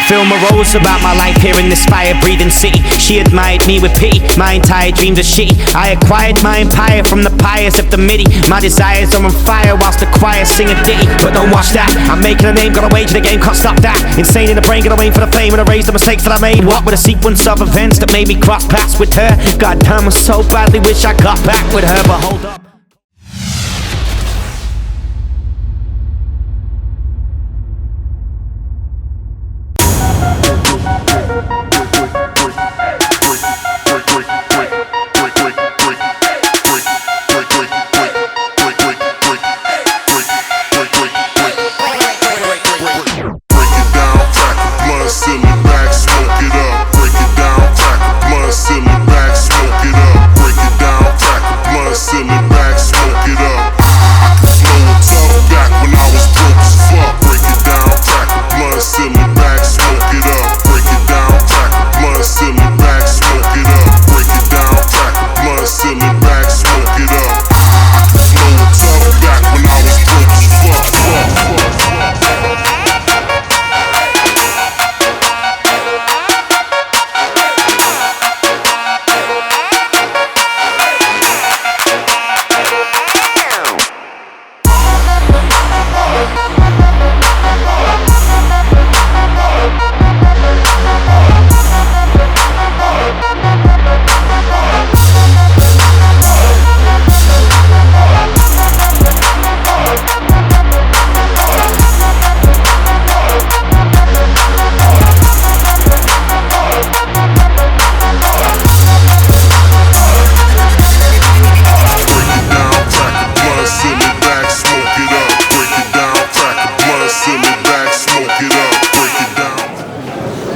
film a rose about my life here in this fire-breathing city. She admired me with pity, my entire dreams are shitty. I acquired my empire from the pious of the MIDI. My desires are on fire whilst the choir sing a ditty. But don't watch that, I'm making a name, got a wage in the game, can't stop that. Insane in the brain, gonna aim for the fame and erase the mistakes that I made. What with a sequence of events that made me cross paths with her. God damn, I so badly wish I got back with her, but hold up.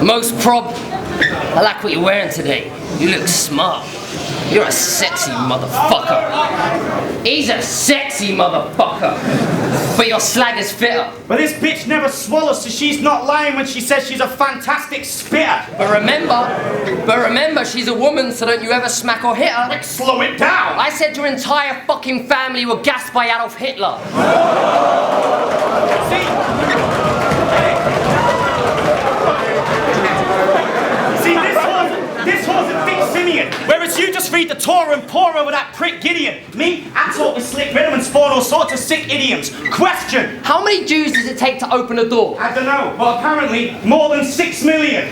MOS PROB, I like what you're wearing today. You look smart. You're a sexy motherfucker. He's a sexy motherfucker. But your slag is fitter. But this bitch never swallows, so she's not lying when she says she's a fantastic spitter. But remember, she's a woman, so don't you ever smack or hit her. Like, slow it down. I said your entire fucking family were gassed by Adolf Hitler. This was a big Simeon, whereas you just read the Torah and pore over that prick Gideon. Me, I talk with slick rhythm and spawn all sorts of sick idioms. Question. How many Jews does it take to open a door? I don't know, but apparently more than 6 million.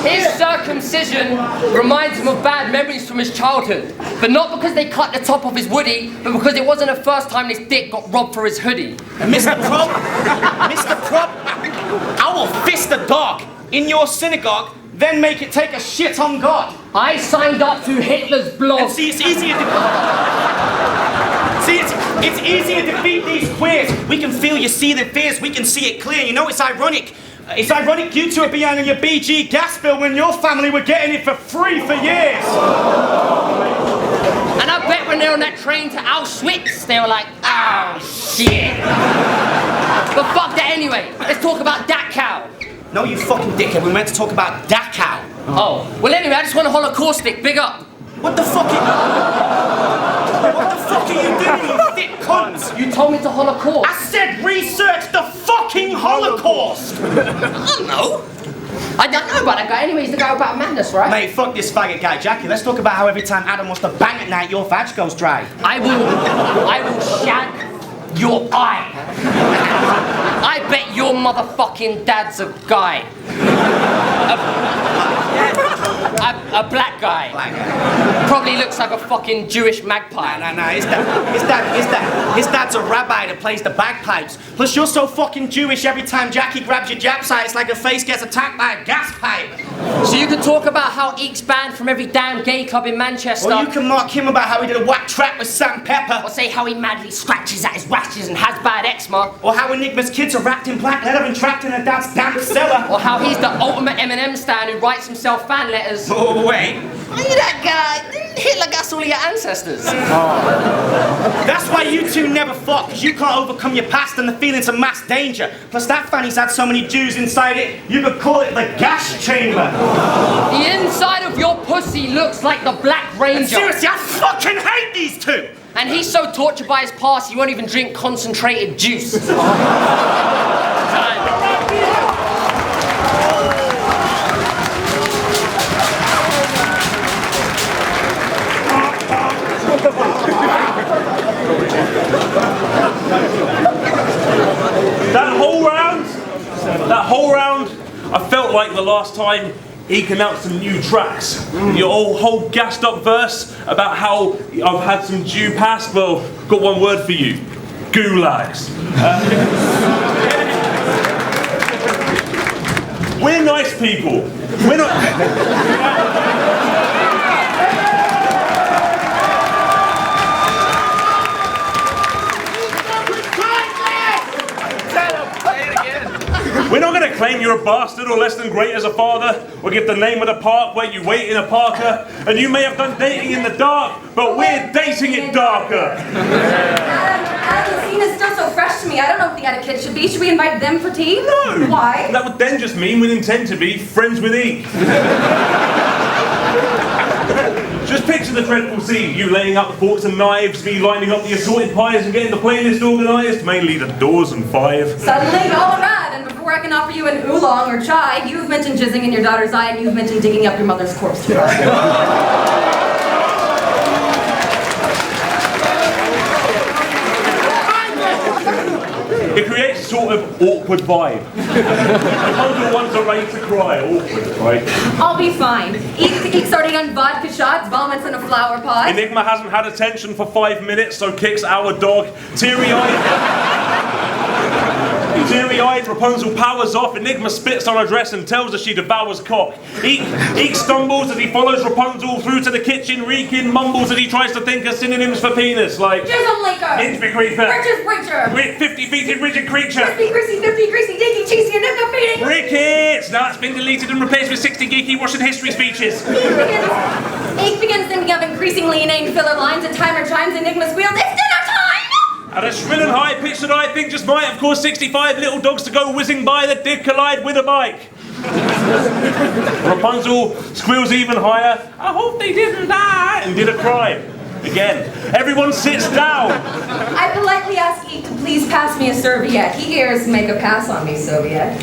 His circumcision reminds him of bad memories from his childhood. But not because they cut the top off his woody, but because it wasn't the first time his dick got robbed for his hoodie. Mr. Prob, I will fist a dog in your synagogue, then make it take a shit on God. I signed up to Hitler's blog. And see, it's easier to... it's easier to defeat these queers. We can feel your seething fears, we can see it clear. You know, it's ironic. It's ironic you two are behind on your BG gas bill when your family were getting it for free for years. And I bet when they're on that train to Auschwitz, they were like, oh shit. But fuck that anyway. Let's talk about Dachau. No, you fucking dickhead. We meant to talk about Dachau. Oh. Well, anyway, I just want a Holocaustic. Big up. What the fuck are you doing, you thick cunts? You told me to Holocaust. I said research the fucking Holocaust. I don't know. I don't know about that guy. Anyways, the guy about madness, right? Mate, fuck this faggot guy, Jackie. Let's talk about how every time Adam wants to bang at night, your vag goes dry. I will shag your eye. I bet your motherfucking dad's a guy. A black guy. Probably looks like a fucking Jewish magpie. No. His dad's a rabbi that plays the bagpipes. Plus, you're so fucking Jewish, every time Jackie grabs your jab side, it's like her face gets attacked by a gas pipe. So you can talk about how Eek's banned from every damn gay club in Manchester. Or you can mock him about how he did a whack track with Sam Pepper. Or say how he madly scratches at his rashes and has bad eczema. Or how Enigma's kids are wrapped in black leather and trapped in a dad's damp cellar. Or how he's the ultimate Eminem stan who writes himself fan letters. Oh, wait. Are you that guy? Hitler gassed all of your ancestors. That's why you two never fought, because you can't overcome your past and the feelings of mass danger. Plus that fanny's had so many Jews inside it, you could call it the gas chamber. The inside of Your pussy looks like the Black Ranger. Seriously, I fucking hate these two! And he's so tortured by his past, he won't even drink concentrated juice. That whole round, I felt like the last time EEK announced some new tracks. Your whole gassed up verse about how I've had some due past, well, got one word for you. Gulags. We're nice people. We're not... We're not going to claim you're a bastard or less than great as a father, or give the name of the park where you wait in a parka, and you may have done dating in the dark, but we're dating it darker. Adam, the scene is still so fresh to me. I don't know what the etiquette should be. Should we invite them for tea? No! Why? That would then just mean we'd intend to be friends with EEK. Just picture the dreadful scene, you laying out the forks and knives, me lining up the assorted pies and getting the playlist organised, mainly the Doors and Five. Suddenly, all around, and before I can offer you an oolong or chai, you've mentioned jizzing in your daughter's eye, and you've mentioned digging up your mother's corpse to cry. It creates a sort of awkward vibe. The ones are ready to cry, awkward, right? I'll be fine. EEK's already done vodka shots, vomits in a flower pot. Enigma hasn't had attention for 5 minutes, so kicks our dog. Teary-eyed, Rapunzel powers off, Enigma spits on her dress and tells her she devours cock. EEK stumbles as he follows Rapunzel through to the kitchen, reeking, mumbles as he tries to think of synonyms for penis, like... Jism leaker! Inchby creeper! Bridges breacher! 50-feet rigid creature! Crispy, greasy, 50, greasy, dinky, cheesy, Enigma feeding! Rickets! Now it's been deleted and replaced with 60 geeky Russian history speeches. EEK begins thinking of increasingly inane filler lines and timer chimes, Enigma squeals, it's dinner time! At a shrill and high pitch that I think just might have caused 65 little dogs to go whizzing by that did collide with a bike. Rapunzel squeals even higher, I hope they didn't die, and did a cry. Again. Everyone sits down. I politely ask EEK to please pass me a serviette. He hears make a pass on me, Soviet.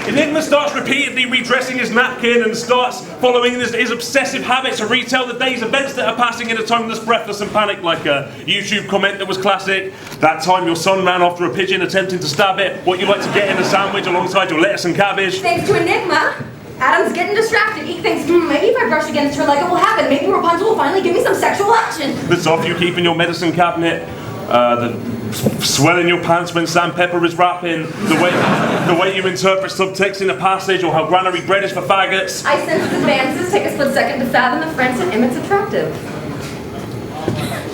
Enigma starts repeatedly redressing his napkin and starts following his obsessive habit to retell the day's events that are passing in a tone that's breathless and panicked, like a YouTube comment that was classic. That time your son ran after a pigeon attempting to stab it. What you like to get in a sandwich alongside your lettuce and cabbage. Thanks to Enigma, Adam's getting distracted. EEK thinks, maybe if I brush against her like it will happen. Maybe Rapunzel will finally give me some sexual action. That's off you keep in your medicine cabinet. The swell in your pants when sandpaper is rapping, the way you interpret subtext in a passage, or how granary bread is for faggots. I sense its advances, take a split second to fathom the friends and it's attractive.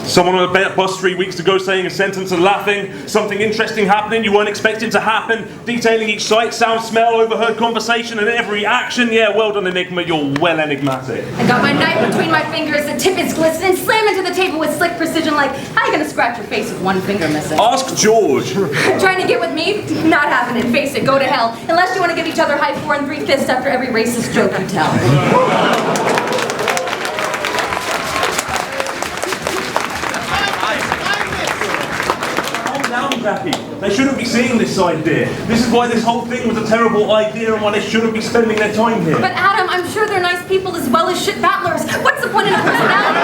Someone on a bus 3 weeks ago saying a sentence and laughing, something interesting happening you weren't expecting to happen, detailing each sight, sound, smell, overheard conversation and every action. Yeah, well done Enigma, you're well enigmatic. I got my knife between my fingers, the tip is glistening, slam into the table with slick precision like, how are you gonna scratch your face with one finger missing? Ask George. Trying to get with me? Not happening, face it, go to hell. Unless you want to give each other high 4 and 3 fists after every racist joke you tell. Jackie. They shouldn't be seeing this idea. This is why this whole thing was a terrible idea and why they shouldn't be spending their time here. But Adam, I'm sure they're nice people as well as shit battlers. What's the point in a personality?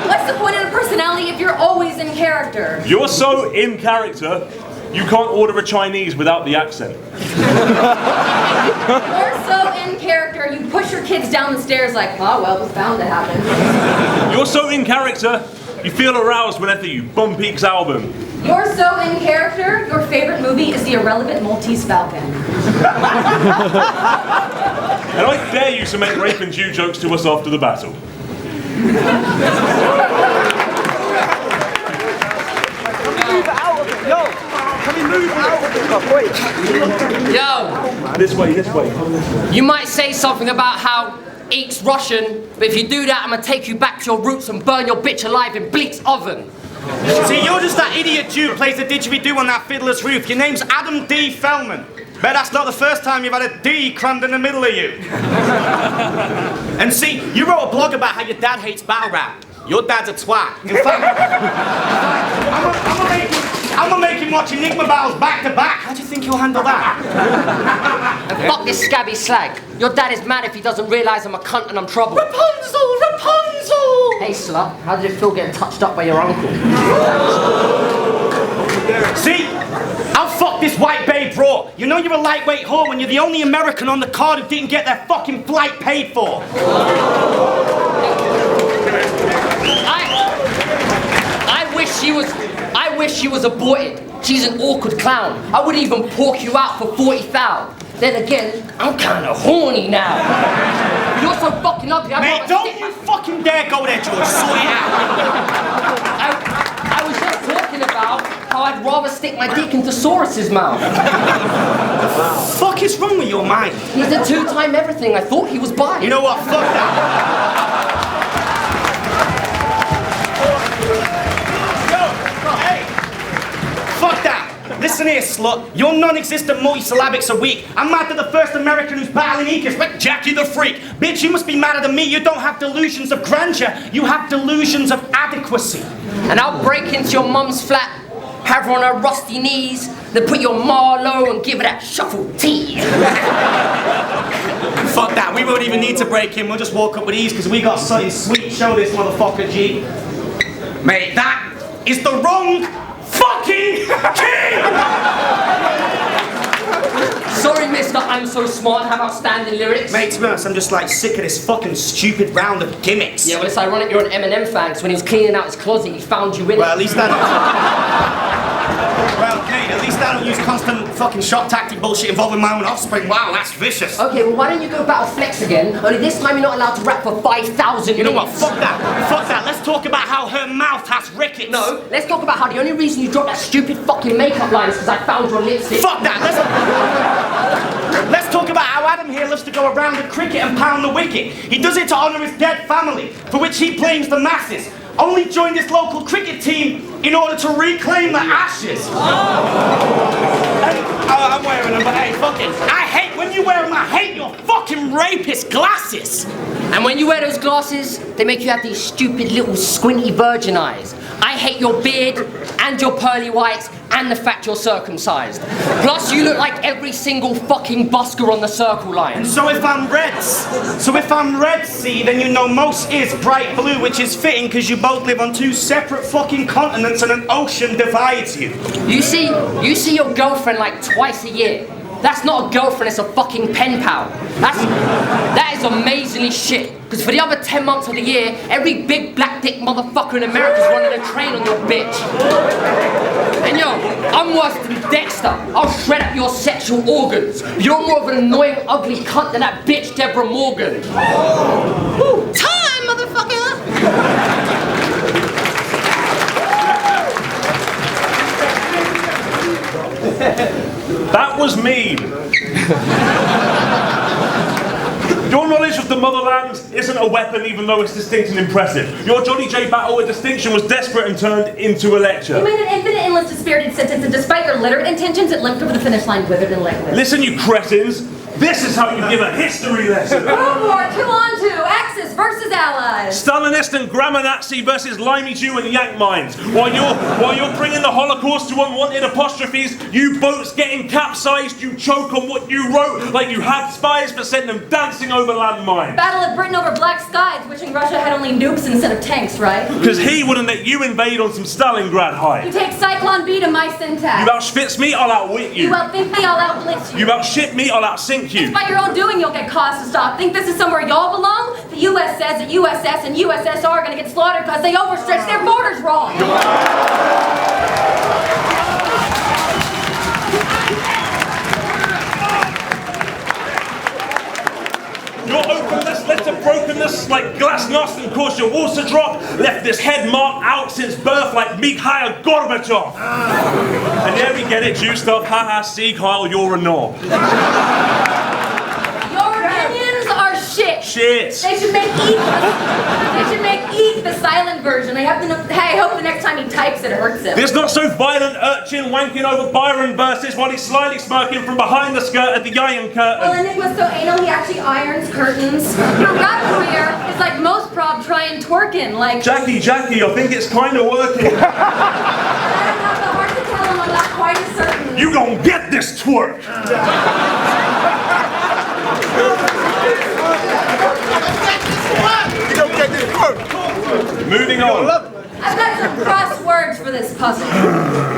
What's the point in a personality if you're always in character? You're so in character, you can't order a Chinese without the accent. You're so in character, you push your kids down the stairs like, oh well, it was bound to happen. You're so in character, you feel aroused whenever you bump EEK's album. You're so in character, your favorite movie is The Irrelevant Maltese Falcon. And I dare you to make rape and Jew jokes to us after the battle. Yo! This way, this way. Come this way. You might say something about how EEK's Russian, but if you do that, I'm gonna take you back to your roots and burn your bitch alive in Bleak's oven. See, you're just that idiot Jew who plays the didgeridoo on that fiddler's roof. Your name's Adam D. Fellman. Bet that's not the first time you've had a D crammed in the middle of you. And see, you wrote a blog about how your dad hates battle rap. Your dad's a twat. In fact, I'm gonna make him watch Enigma battles back to back. How do you think he'll handle that? And fuck this scabby slag. Your dad is mad if he doesn't realise I'm a cunt and I'm trouble. Rapunzel! Rapunzel! Hey slut, how did it feel getting touched up by your uncle? See? I'll fuck this white babe raw. You know you're a lightweight whore when you're the only American on the card who didn't get their fucking flight paid for. I wish she was aborted. She's an awkward clown. I would even pork you out for 40,000. Then again, I'm kinda horny now. You're so fucking ugly. Mate, don't you fucking dare go there, George. Sort it out. I was just talking about how I'd rather stick my dick into Saurus's mouth. Fuck is wrong with your mind? He's a two-time everything. I thought he was bi. You know what? Fuck that. Fuck that! Listen here, slut. Your non-existent multisyllabics are weak. I'm mad at the first American who's battling Eekers, but Jackie the Freak. Bitch, you must be madder than me. You don't have delusions of grandeur. You have delusions of adequacy. And I'll break into your mum's flat, have her on her rusty knees, then put your ma low and give her that shuffle tea. Fuck that. We won't even need to break in. We'll just walk up with ease because we got something sweet. Show this motherfucker, G. Mate, that is the wrong fucking key! Sorry, mister, I'm so smart and have outstanding lyrics. Mate, to be honest, I'm just like sick of this fucking stupid round of gimmicks. Yeah, well, it's ironic you're an Eminem fan, because when he was cleaning out his closet, he found you in it. Well, at least I Well, Kate, at least I don't use constant fucking shock tactic bullshit involving my own offspring. Wow, that's vicious. Okay, well, why don't you go battle Flex again? Only this time you're not allowed to rap for 5,000 You know what? Fuck that. Fuck that. Let's talk about how her mouth has rickets. No, let's talk about how the only reason you dropped that stupid fucking makeup line is because I found your lipstick. Fuck that. Let's talk about how Adam here loves to go around the cricket and pound the wicket. He does it to honour his dead family, for which he blames the masses. Only joined this local cricket team in order to reclaim the ashes. I'm wearing them, but hey, fuck it. I hate when you wear them. I hate your fucking rapist glasses. And when you wear those glasses, they make you have these stupid little squinty virgin eyes. I hate your beard and your pearly whites and the fact you're circumcised. Plus, you look like every single fucking busker on the circle line. So if I'm Red Sea, then you know MOS is bright blue, which is fitting because you both live on two separate fucking continents and an ocean divides you. You see your girlfriend like twice a year. That's not a girlfriend, it's a fucking pen pal. That is amazingly shit. Because for the other 10 months of the year, every big black dick motherfucker in America's running a train on your bitch. And yo, I'm worse than Dexter. I'll shred up your sexual organs. You're more of an annoying, ugly cunt than that bitch Deborah Morgan. Woo. Time, motherfucker! That was mean. Your knowledge of the motherland isn't a weapon even though it's distinct and impressive. Your Johnny J battle with distinction was desperate and turned into a lecture. You made an infinite, endless, dispirited sentence, and despite your literate intentions, it limped over the finish line withered and liquid. Listen, you cretins. This is how you give a history lesson. World War 2 on 2, Axis versus Allies. Stalinist and grammar Nazi versus limey Jew and Yank minds. While you're bringing the Holocaust to unwanted apostrophes, you boats getting capsized, you choke on what you wrote like you had spies but sent them dancing over landmines. Battle of Britain over black skies, wishing Russia had only nukes instead of tanks, right? Because he wouldn't let you invade on some Stalingrad You hype. take Cyclone B to my syntax. You outspitz me, I'll outwit you. You outthink me, I'll outblitz you. You outshit me, I'll outsink you. It's by your own doing you'll get caused to stop. Think this is somewhere y'all belong? The US says that USS and USSR are gonna get slaughtered because they overstretched their borders wrong. Your openness led to brokenness like glasnost and caused your walls to drop. Left this head marked out since birth like Mikhail Gorbachev. And yeah, we get it, Jew stuff. Haha, Sieg Heil, you're a knob. Your opinions are shit. shit. They should make EEK. They should make EEK the silent version. I hope the next time he types it hurts him. This not so violent urchin wanking over Byron verses while he's slyly smirking from behind the skirt at the Iron Curtain. Well, Enigma's so anal he actually irons curtains. Your rap career is like most prob try and twerking, like... Jackie, I think it's kind of working. I don't have the heart to tell him I'm not quite as certain. You gon' get this twerk. You don't get this twerk. Moving on. I've got some crosswords for this puzzle.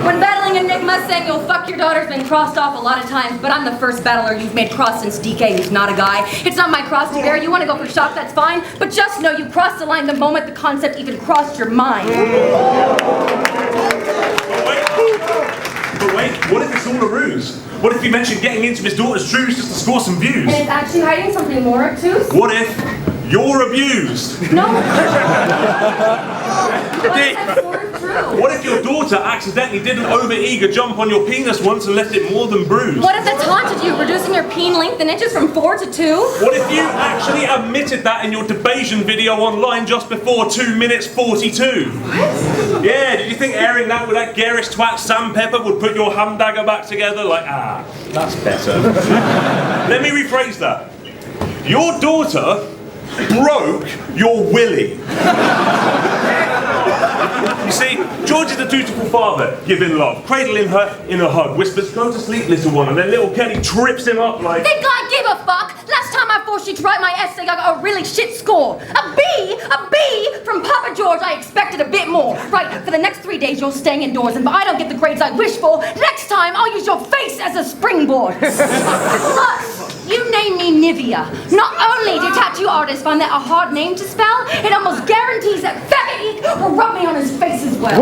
When battling Enigma, saying you'll fuck your daughter's been crossed off a lot of times, but I'm the first battler you've made cross since DK, who's not a guy. It's not my cross to bear. You want to go for shock, that's fine, but just know you crossed the line the moment the concept even crossed your mind. But wait, what if it's all a ruse? What if he mentioned getting into his daughter's shoes just to score some views? And it's actually hiding something more obtuse? What if you're abused? No. But that's sort of true. What if your daughter accidentally did an over-eager jump on your penis once and left it more than bruised? What if that's haunted you, reducing your peen length in inches from 4 to 2? What if you actually admitted that in your debasion video online just before 2 minutes 42? What? Yeah, did you think airing that with that garish twat sandpepper would put your hand dagger back together? Like, that's better. Let me rephrase that. Your daughter broke your willy. You see, George is a dutiful father, giving love, cradling her in a hug, whispers, "Go to sleep, little one," and then little Kelly trips him up like... Think I give a fuck? Last time I forced you to write my essay, I got a really shit score. A B from Papa George. I expected a bit more. Right, for the next 3 days you're staying indoors, and if I don't get the grades I wish for, next time I'll use your face as a springboard. Plus, you named me Nivea. Not only do tattoo artists find that a hard name to spell, it almost guarantees that faggot EEK will rub me on his face as well.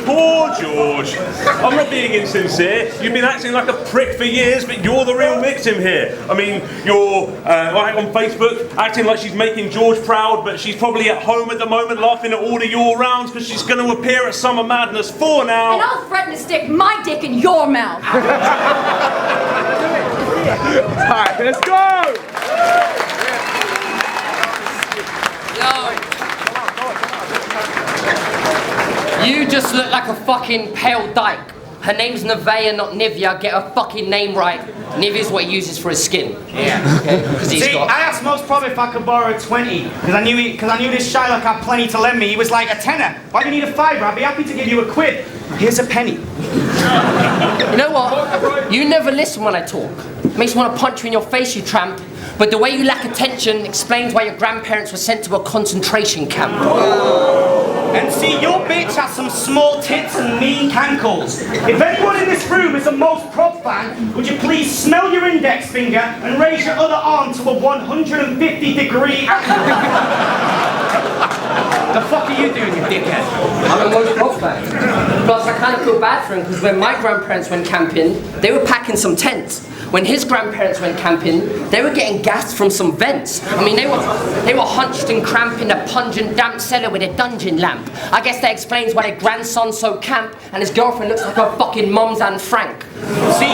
Poor George. I'm not being insincere. You've been acting like a prick for years, but you're the real victim here. I mean, you're on Facebook acting like she's making George proud, but she's probably at home at the moment laughing at all of your rounds because she's going to appear at Summer Madness 4 now. And I'll threaten to stick my dick in your mouth. Alright, let's go! You just look like a fucking pale dyke. Her name's Nevea, not Nivea. Get her fucking name right. Nivea's what he uses for his skin. Yeah. Okay, because he's See, got... I asked most prob if I could borrow 20, because I knew this Shylock had plenty to lend me. He was like, a tenner. Why do you need a fiver? I'd be happy to give you a quid. Here's a penny. You know what? You never listen when I talk. Makes me want to punch you in your face, you tramp. But the way you lack attention explains why your grandparents were sent to a concentration camp. And see, your bitch has some small tits and mean cankles. If anyone in this room is a most prob fan, would you please smell your index finger and raise your other arm to a 150-degree... The fuck are you doing, you dickhead? I'm a most prob fan. Plus, I kind of feel bad for him because when my grandparents went camping, they were packing some tents. When his grandparents went camping, they were getting gassed from some vents. I mean, they were hunched and cramped in a pungent, damp cellar with a dungeon lamp. I guess that explains why their grandson's so camp and his girlfriend looks like her fucking mom's Anne Frank. See,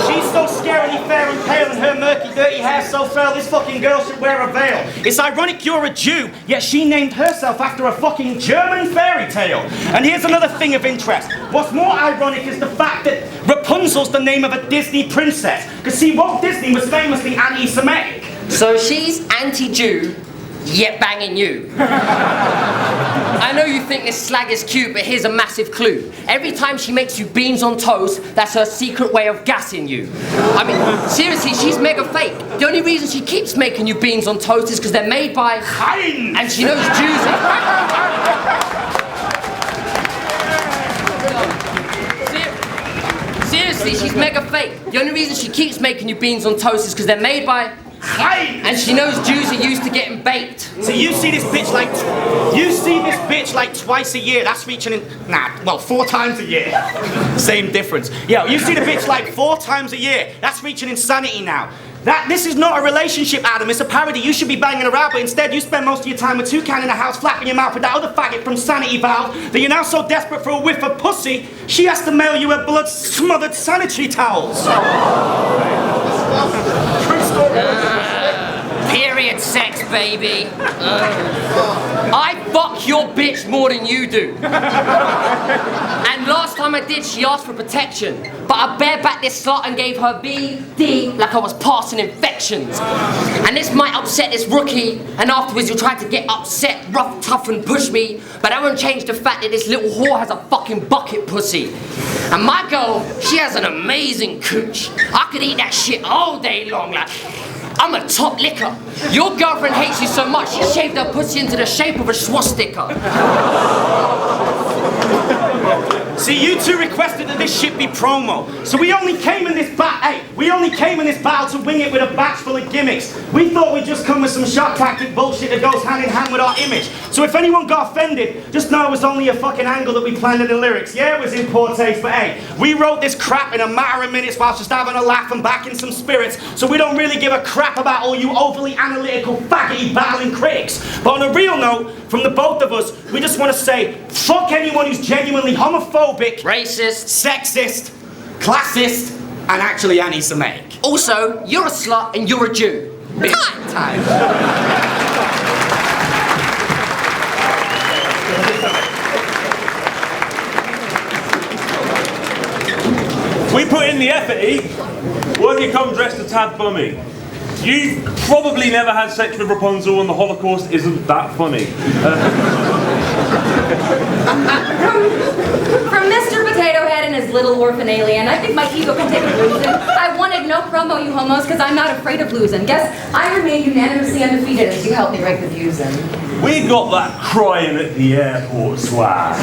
she's so scarily fair and pale and her murky, dirty hair so frail, this fucking girl should wear a veil. It's ironic you're a Jew, yet she named herself after a fucking German fairy tale. And here's another thing of interest. What's more ironic is the fact that Rapunzel's the name of a Disney princess. Because see, Walt Disney was famously anti-Semitic. So she's anti-Jew, yet banging you. I know you think this slag is cute, but here's a massive clue. Every time she makes you beans on toast, that's her secret way of gassing you. I mean, seriously, she's mega fake. The only reason she keeps making you beans on toast is because they're made by... Hein! And she knows Jews... Seriously, she's mega fake. The only reason she keeps making you beans on toast is because they're made by... Hein! And she knows Jews are used to getting baked. So you see this bitch like twice a year. That's reaching in 4 times a year. Same difference. Yeah, you see the bitch like 4 times a year. That's reaching insanity now. This is not a relationship, Adam. It's a parody. You should be banging her out, but instead you spend most of your time with Toucan in the house flapping your mouth with that other faggot from Sanity Valve that you're now so desperate for a whiff of pussy, she has to mail you her blood-smothered sanitary towels. Period sex, baby. I fuck your bitch more than you do. And last time I did, she asked for protection. But I barebacked this slut and gave her BD like I was passing infections. And this might upset this rookie, and afterwards you'll try to get upset, rough, tough, and push me. But that won't change the fact that this little whore has a fucking bucket pussy. And my girl, she has an amazing cooch. I could eat that shit all day long, like... I'm a top licker. Your girlfriend hates you so much, she shaved her pussy into the shape of a swastika. See, you two requested that this shit be promo. So we only came in this battle to wing it with a batch full of gimmicks. We thought we'd just come with some shock tactic bullshit that goes hand in hand with our image. So if anyone got offended, just know it was only a fucking angle that we planned in the lyrics. Yeah, it was in poor taste, but hey, we wrote this crap in a matter of minutes whilst just having a laugh and backing some spirits, so we don't really give a crap about all you overly analytical, faggoty battling critics. But on a real note, from the both of us, we just want to say, fuck anyone who's genuinely homophobic, racist, sexist, classist, and actually anti-Semitic. Also, you're a slut and you're a Jew. Time. We put in the effort, E. Why do you come dressed a tad bummy? You've probably never had sex with Rapunzel, and the Holocaust isn't that funny. From Mr. Potato Head and his little orphan alien, I think my ego can take a bruising. I wanted no promo, you homos, because I'm not afraid of losing. Guess I remain unanimously undefeated as you help me rake the views in. We got that crying at the airport swag.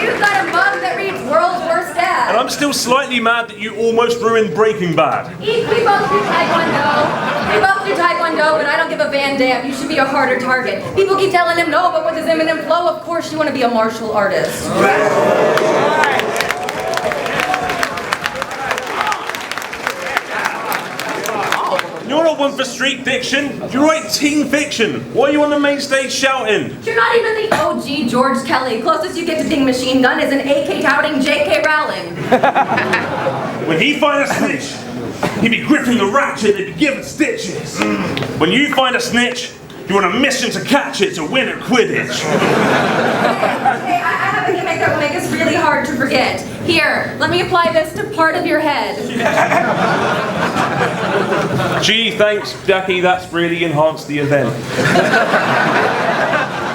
You've got a mug that reads World's Worst Dad. And I'm still slightly mad that you almost ruined Breaking Bad. We both do Taekwondo. But I don't give a Van Dam. You should be a harder target. People keep telling him no, but with his Eminem flow, of course you want to be a martial artist. You're not one for street fiction. You write teen fiction. Why are you on the main stage shouting? You're not even the OG George Kelly. Closest you get to being Machine Gun is an AK touting J.K. Rowling. When he finds a snitch, he'd be gripping the ratchet, they'd be giving stitches. When you find a snitch, you're on a mission to catch it to win at Quidditch. Okay, I have a gimmick that will make this really hard to forget. Here, let me apply this to part of your head. Gee, thanks, Jackie, that's really enhanced the event.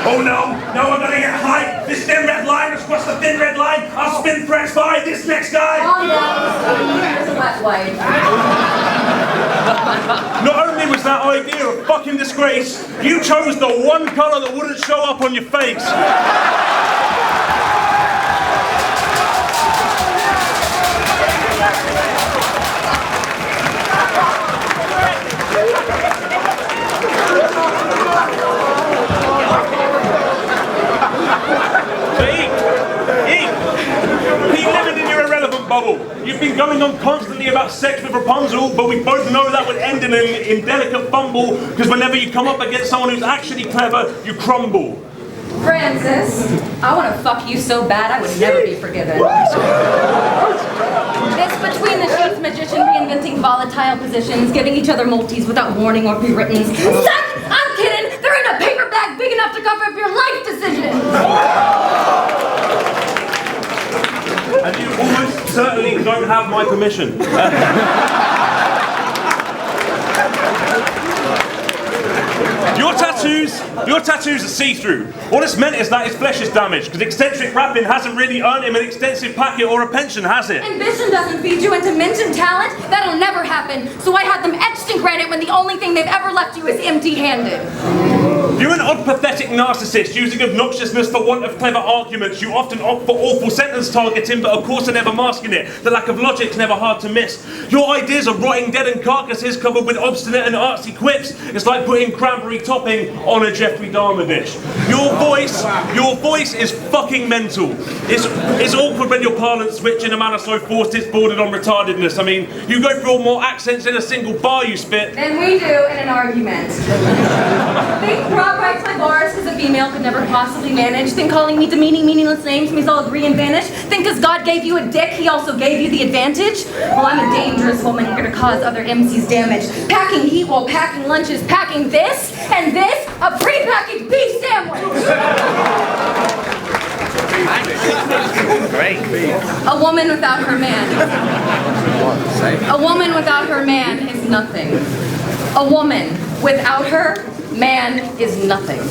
Oh no, I'm gonna get hyped. This thin red line has crossed the thin red line. I'll spin press by this next guy. Calm down, here's a wet wipe. Not only was that idea a fucking disgrace, you chose the one colour that wouldn't show up on your face. Bubble. You've been going on constantly about sex with Rapunzel, but we both know that would end in an indelicate fumble, because whenever you come up against someone who's actually clever, you crumble. Francis, I want to fuck you so bad I would never be forgiven. This between-the-sheets magician reinventing volatile positions, giving each other multis without warning or pre-writtens. Suck! I'm kidding! There ain't a paper bag big enough to cover up your life decisions! And you almost certainly don't have my permission. Your tattoos are see-through. All this meant is that his flesh is damaged, because eccentric rapping hasn't really earned him an extensive packet or a pension, has it? Ambition doesn't feed you into mentioned talent. That'll never happen. So I had them etched in granite when the only thing they've ever left you is empty-handed. You're an odd, pathetic narcissist, using obnoxiousness for want of clever arguments. You often opt for awful sentence targeting, but of course are never masking it. The lack of logic's never hard to miss. Your ideas are rotting dead and carcasses covered with obstinate and artsy quips. It's like putting cranberry topping on a Jeffrey Dahmer dish. Your voice is fucking mental. It's awkward when your parlance switch in a manner so forced it's bordered on retardedness. I mean, you go through more accents in a single bar you spit than we do in an argument. Think Rob writes my bars because a female could never possibly manage. Think calling me demeaning, meaningless names means I'll agree and vanish. Think because God gave you a dick, he also gave you the advantage. Well, I'm a dangerous woman, gonna cause other MCs damage. Packing heat while packing lunches, packing this and this, a prepackaged beef sandwich. Great. A woman without her man. A woman without her man is nothing. A woman without her man is nothing.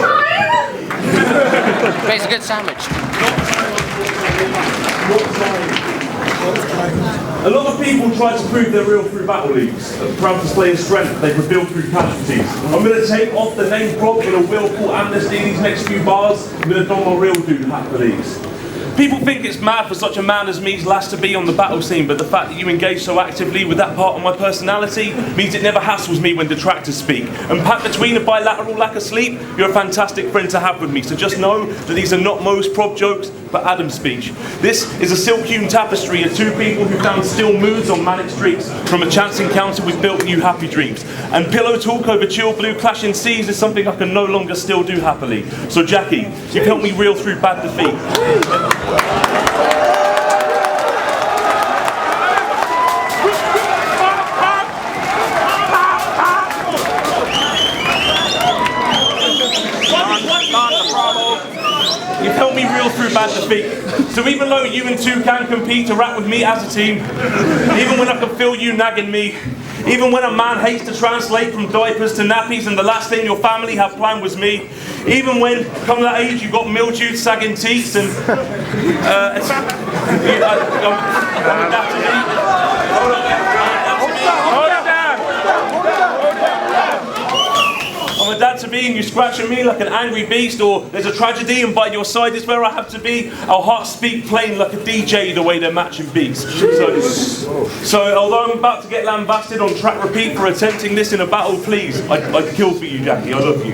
Time! Makes a good sandwich. A lot of people try to prove they're real through battle leagues. Proud display of strength they've revealed through casualties. I'm going to take off the name prop with a willful amnesty these next few bars. I'm going to don my real dude hat for these. People think it's mad for such a man as me's last to be on the battle scene, but the fact that you engage so actively with that part of my personality means it never hassles me when detractors speak. And packed between a bilateral lack of sleep, you're a fantastic friend to have with me. So just know that these are not Mo's prop jokes, but Adam's speech. This is a silk-hewn tapestry of two people who found still moods on manic streets. From a chance encounter, we've built new happy dreams. And pillow talk over chill blue clashing seas is something I can no longer still do happily. So Jackie, you've helped me reel through bad defeat. You've helped me reel through bad defeat. So even though you and two can compete to rap with me as a team, even when I can feel you nagging me, even when a man hates to translate from diapers to nappies and the last thing your family have planned was me, even when, come that age, you got mildewed, sagging teeth and I'm a dad to be and you scratching me like an angry beast, or there's a tragedy and by your side is where I have to be. Our hearts speak plain like a DJ the way they're matching beats. So although I'm about to get lambasted on track repeat for attempting this in a battle, please, I'd kill for you, Jackie. I love you.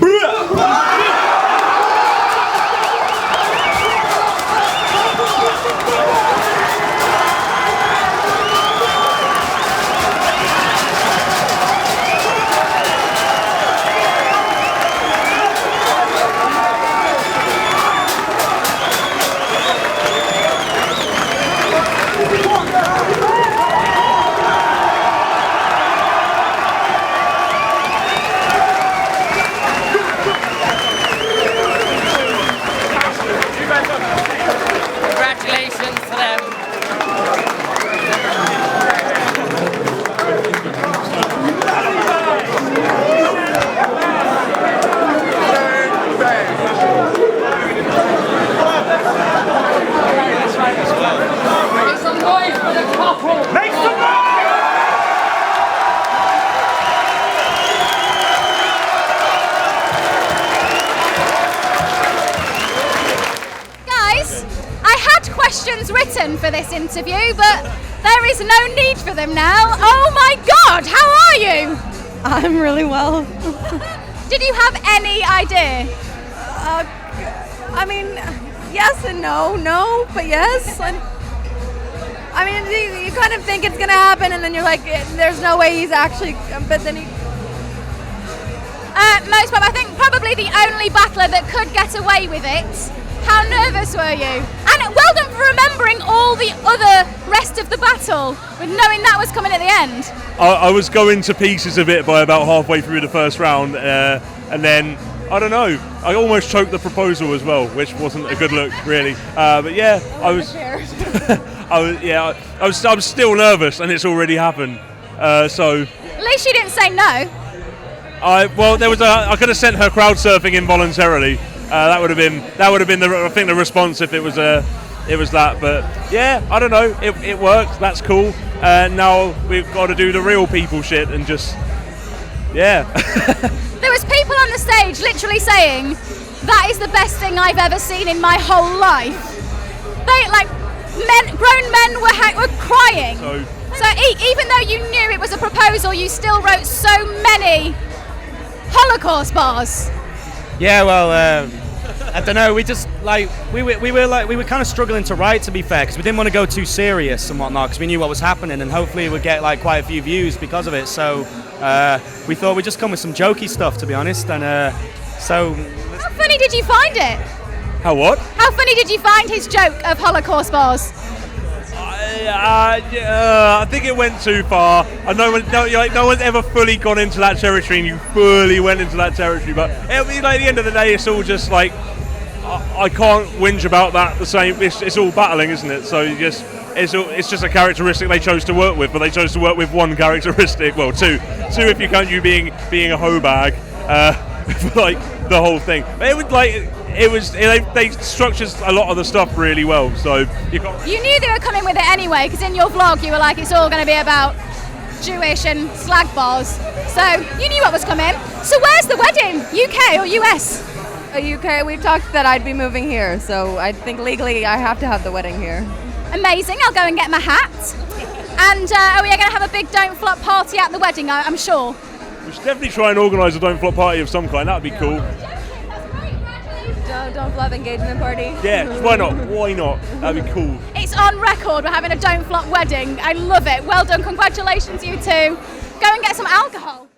Congratulations to them. Make some noise for the couple. Make some noise! Questions written for this interview, but there is no need for them now. Oh my God, how are you? I'm really well. Did you have any idea? I mean, yes and no, but yes. And, I mean, you kind of think it's gonna happen, and then you're like, there's no way he's actually. But then he. Most, I think probably the only battler that could get away with it. How nervous were you? And well done for remembering all the other rest of the battle, with knowing that was coming at the end. I was going to pieces of it by about halfway through the first round, and then, I don't know, I almost choked the proposal as well, which wasn't a good look, really. But yeah, I was still nervous, and it's already happened. So. At least you didn't say no. I could have sent her crowd surfing involuntarily. That would have been the response if it was that. But yeah, I don't know. It worked. That's cool. Now we've got to do the real people shit and just There the stage literally saying, that is the best thing I've ever seen in my whole life. They, like, grown men were crying. So even though you knew it was a proposal, you still wrote so many Holocaust bars. Yeah, well, I don't know. We just we were kind of struggling to write, to be fair, because we didn't want to go too serious and whatnot, because we knew what was happening, and hopefully we'd get like quite a few views because of it. So we thought we'd just come with some jokey stuff, to be honest. And so. How funny did you find it? How what? How funny did you find his joke of Holocaust bars? I think it went too far. I know no one's ever fully gone into that territory, and you fully went into that territory. But at the end of the day, it's all just like I can't whinge about that. The same. It's all battling, isn't it? So it's just a characteristic they chose to work with, but they chose to work with one characteristic. Well, two if you count you being a hoe bag, for like the whole thing. But it was like. They structured a lot of the stuff really well, so you knew they were coming with it anyway, because in your vlog you were like, it's all going to be about Jewish and slag bars, so you knew what was coming. So where's the wedding? UK or US? UK. We talked that I'd be moving here, so I think legally I have to have the wedding here. Amazing. I'll go and get my hat. And are we going to have a big Don't Flop party at the wedding? I'm sure. We should definitely try and organise a Don't Flop party of some kind. That would be cool. Don't Flop engagement party? Yeah, why not? Why not? That'd be cool. It's on record. We're having a Don't Flop wedding. I love it. Well done. Congratulations, you two. Go and get some alcohol.